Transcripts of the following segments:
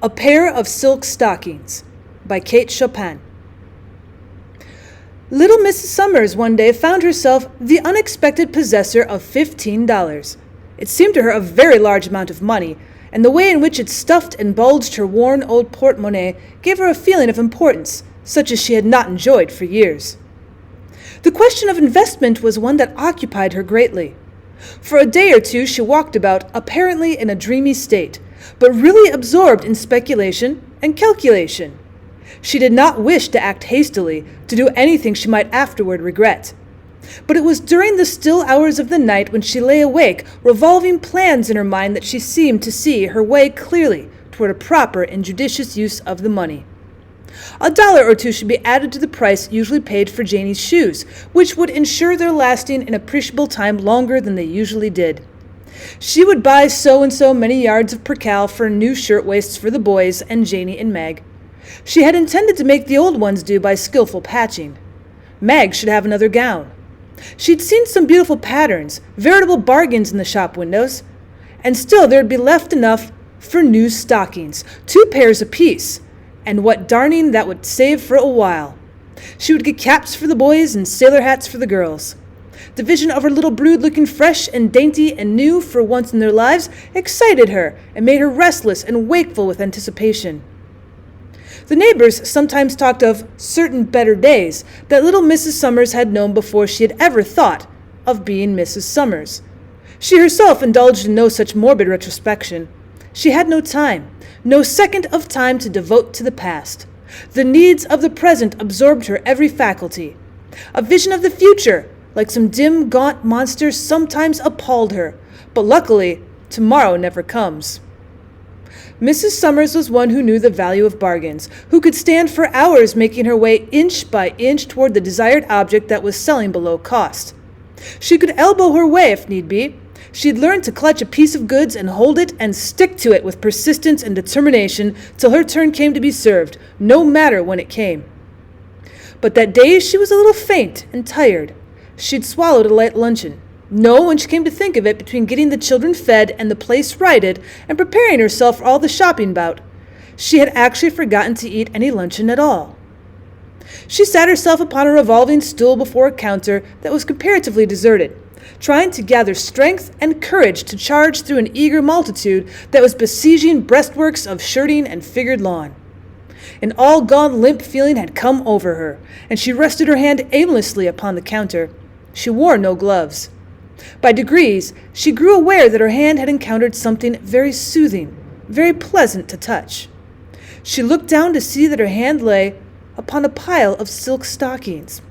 A Pair of Silk Stockings by Kate Chopin. Little Mrs. Summers one day found herself the unexpected possessor of $15. It seemed to her a very large amount of money, and the way in which it stuffed and bulged her worn old portemonnaie gave her a feeling of importance, such as she had not enjoyed for years. The question of investment was one that occupied her greatly. For a day or two she walked about, apparently in a dreamy state, but really absorbed in speculation and calculation. She did not wish to act hastily, to do anything she might afterward regret. But it was during the still hours of the night when she lay awake, revolving plans in her mind, that she seemed to see her way clearly toward a proper and judicious use of the money. $1 or two should be added to the price usually paid for Janie's shoes, which would ensure their lasting an appreciable time longer than they usually did. She would buy so and so many yards of percale for new shirtwaists for the boys and Janie and Meg. She had intended to make the old ones do by skillful patching. Meg should have another gown. She'd seen some beautiful patterns, veritable bargains in the shop windows, and still there'd be left enough for new stockings, 2 pairs apiece, and what darning that would save for a while. She would get caps for the boys and sailor hats for the girls. The vision of her little brood looking fresh and dainty and new for once in their lives excited her and made her restless and wakeful with anticipation. The neighbors sometimes talked of certain better days that little Mrs. Summers had known before she had ever thought of being Mrs. Summers. She herself indulged in no such morbid retrospection. She had no time, no second of time to devote to the past. The needs of the present absorbed her every faculty. A vision of the future, like some dim, gaunt monster, sometimes appalled her, but luckily, tomorrow never comes. Mrs. Summers was one who knew the value of bargains, who could stand for hours making her way inch by inch toward the desired object that was selling below cost. She could elbow her way if need be. She'd learned to clutch a piece of goods and hold it and stick to it with persistence and determination till her turn came to be served, no matter when it came. But that day she was a little faint and tired. She'd swallowed a light luncheon. No, when she came to think of it, between getting the children fed and the place righted and preparing herself for all the shopping bout, she had actually forgotten to eat any luncheon at all. She sat herself upon a revolving stool before a counter that was comparatively deserted, trying to gather strength and courage to charge through an eager multitude that was besieging breastworks of shirting and figured lawn. An all-gone limp feeling had come over her, and she rested her hand aimlessly upon the counter. She wore no gloves. By degrees, she grew aware that her hand had encountered something very soothing, very pleasant to touch. She looked down to see that her hand lay upon a pile of silk stockings.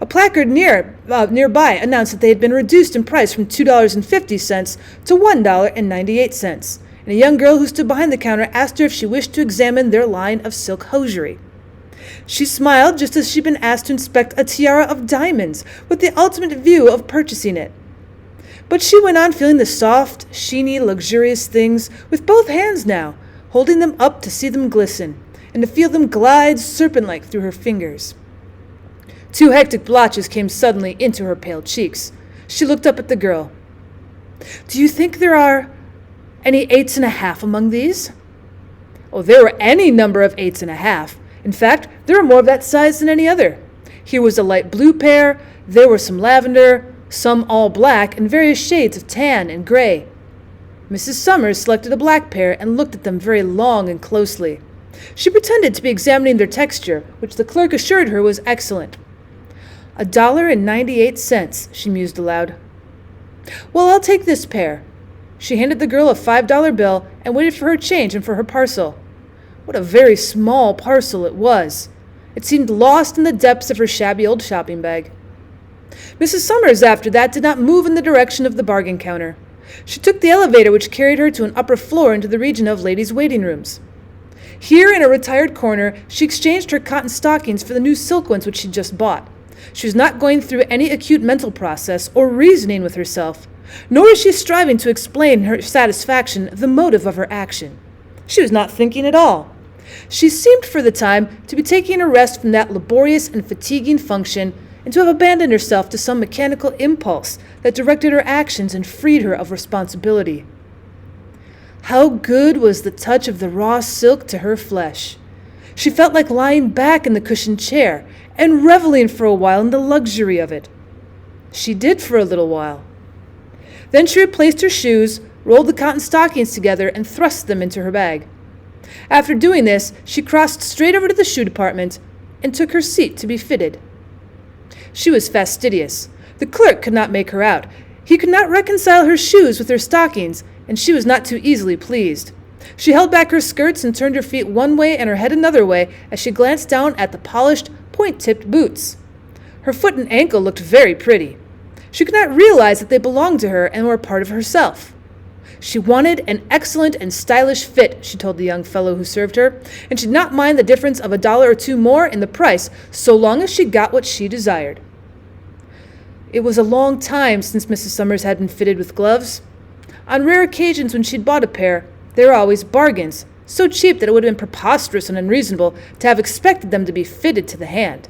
A placard nearby announced that they had been reduced in price from $2.50 to $1.98, and a young girl who stood behind the counter asked her if she wished to examine their line of silk hosiery. She smiled just as she'd been asked to inspect a tiara of diamonds with the ultimate view of purchasing it. But she went on feeling the soft, sheeny, luxurious things with both hands now, holding them up to see them glisten and to feel them glide serpent-like through her fingers. 2 hectic blotches came suddenly into her pale cheeks. She looked up at the girl. "Do you think there are any 8.5 among these?" Oh, there were any number of 8.5. In fact, there were more of that size than any other. Here was a light blue pair, there were some lavender, some all black, and various shades of tan and gray. Mrs. Summers selected a black pair and looked at them very long and closely. She pretended to be examining their texture, which the clerk assured her was excellent. $1.98, she mused aloud. "Well, I'll take this pair." She handed the girl a $5 bill and waited for her change and for her parcel. What a very small parcel it was. It seemed lost in the depths of her shabby old shopping bag. Mrs. Summers, after that, did not move in the direction of the bargain counter. She took the elevator which carried her to an upper floor into the region of ladies' waiting rooms. Here, in a retired corner, she exchanged her cotton stockings for the new silk ones which she'd just bought. She was not going through any acute mental process or reasoning with herself, nor was she striving to explain her satisfaction the motive of her action. She was not thinking at all. She seemed for the time to be taking a rest from that laborious and fatiguing function and to have abandoned herself to some mechanical impulse that directed her actions and freed her of responsibility. How good was the touch of the raw silk to her flesh! She felt like lying back in the cushioned chair and reveling for a while in the luxury of it. She did for a little while. Then she replaced her shoes, rolled the cotton stockings together, and thrust them into her bag. After doing this, she crossed straight over to the shoe department and took her seat to be fitted. She was fastidious. The clerk could not make her out. He could not reconcile her shoes with her stockings, and she was not too easily pleased. She held back her skirts and turned her feet one way and her head another way as she glanced down at the polished, point-tipped boots. Her foot and ankle looked very pretty. She could not realize that they belonged to her and were a part of herself. She wanted an excellent and stylish fit, she told the young fellow who served her, and she did not mind the difference of $1 or $2 more in the price, so long as she got what she desired. It was a long time since Mrs. Summers had been fitted with gloves. On rare occasions when she'd bought a pair, they were always bargains, so cheap that it would have been preposterous and unreasonable to have expected them to be fitted to the hand.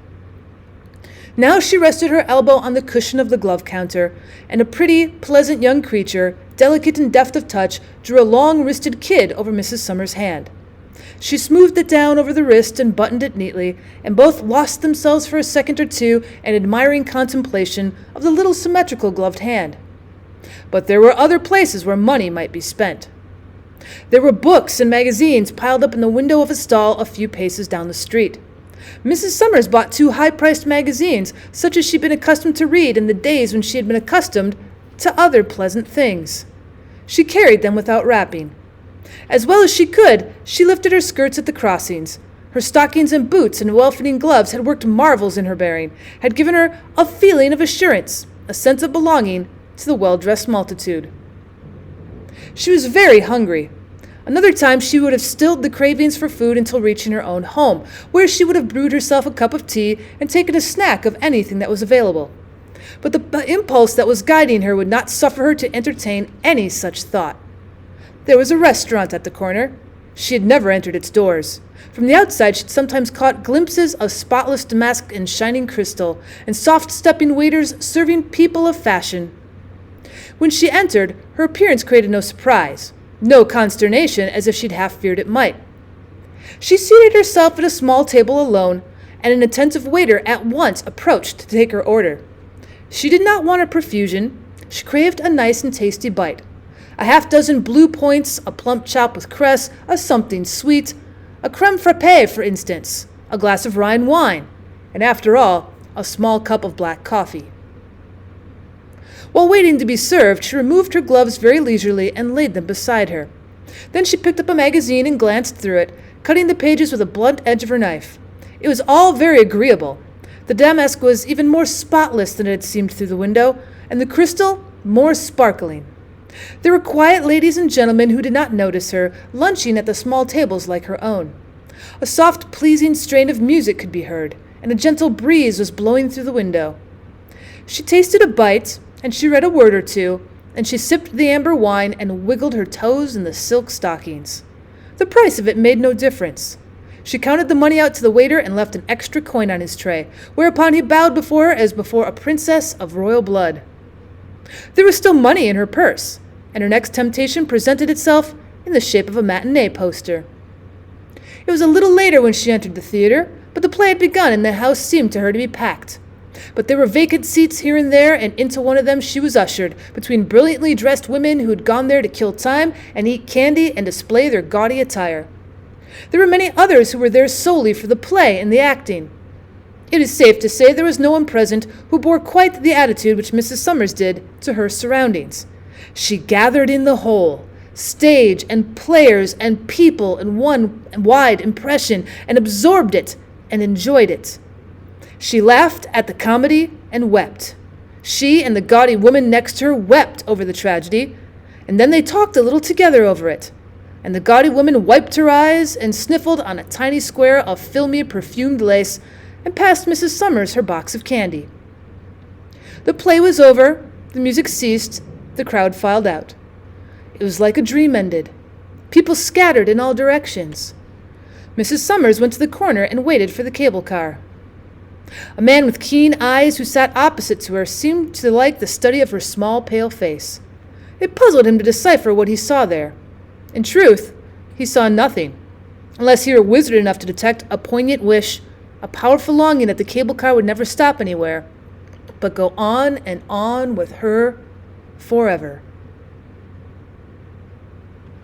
Now she rested her elbow on the cushion of the glove counter, and a pretty, pleasant young creature, delicate and deft of touch, drew a long-wristed kid over Mrs. Summers' hand. She smoothed it down over the wrist and buttoned it neatly, and both lost themselves for a second or two in admiring contemplation of the little symmetrical gloved hand. But there were other places where money might be spent. There were books and magazines piled up in the window of a stall a few paces down the street. Mrs. Summers bought 2 high-priced magazines, such as she'd been accustomed to read in the days when she had been accustomed to other pleasant things. She carried them without wrapping. As well as she could, she lifted her skirts at the crossings. Her stockings and boots and well-fitting gloves had worked marvels in her bearing, had given her a feeling of assurance, a sense of belonging to the well-dressed multitude. She was very hungry. Another time she would have stilled the cravings for food until reaching her own home, where she would have brewed herself a cup of tea and taken a snack of anything that was available. But the impulse that was guiding her would not suffer her to entertain any such thought. There was a restaurant at the corner. She had never entered its doors. From the outside she'd sometimes caught glimpses of spotless damask and shining crystal, and soft-stepping waiters serving people of fashion. When she entered, her appearance created no surprise, no consternation, as if she'd half feared it might. She seated herself at a small table alone, and an attentive waiter at once approached to take her order. She did not want a profusion. She craved a nice and tasty bite. A half-dozen blue points, a plump chop with cress, a something sweet, a creme frappé, for instance, a glass of Rhine wine, and after all, a small cup of black coffee. While waiting to be served, she removed her gloves very leisurely and laid them beside her. Then she picked up a magazine and glanced through it, cutting the pages with a blunt edge of her knife. It was all very agreeable. The damask was even more spotless than it had seemed through the window, and the crystal more sparkling. There were quiet ladies and gentlemen who did not notice her, lunching at the small tables like her own. A soft, pleasing strain of music could be heard, and a gentle breeze was blowing through the window. She tasted a bite, and she read a word or two, and she sipped the amber wine and wiggled her toes in the silk stockings. The price of it made no difference. She counted the money out to the waiter and left an extra coin on his tray, whereupon he bowed before her as before a princess of royal blood. There was still money in her purse, and her next temptation presented itself in the shape of a matinee poster. It was a little later when she entered the theater, but the play had begun and the house seemed to her to be packed. But there were vacant seats here and there, and into one of them she was ushered, between brilliantly dressed women who had gone there to kill time and eat candy and display their gaudy attire. There were many others who were there solely for the play and the acting. It is safe to say there was no one present who bore quite the attitude which Mrs. Summers did to her surroundings. She gathered in the whole, stage and players and people in one wide impression, and absorbed it and enjoyed it. She laughed at the comedy and wept. She and the gaudy woman next to her wept over the tragedy, and then they talked a little together over it, and the gaudy woman wiped her eyes and sniffled on a tiny square of filmy perfumed lace and passed Mrs. Summers her box of candy. The play was over, the music ceased, the crowd filed out. It was like a dream ended. People scattered in all directions. Mrs. Summers went to the corner and waited for the cable car. A man with keen eyes who sat opposite to her seemed to like the study of her small, pale face. It puzzled him to decipher what he saw there. In truth, he saw nothing, unless he were wizard enough to detect a poignant wish, a powerful longing that the cable car would never stop anywhere, but go on and on with her forever.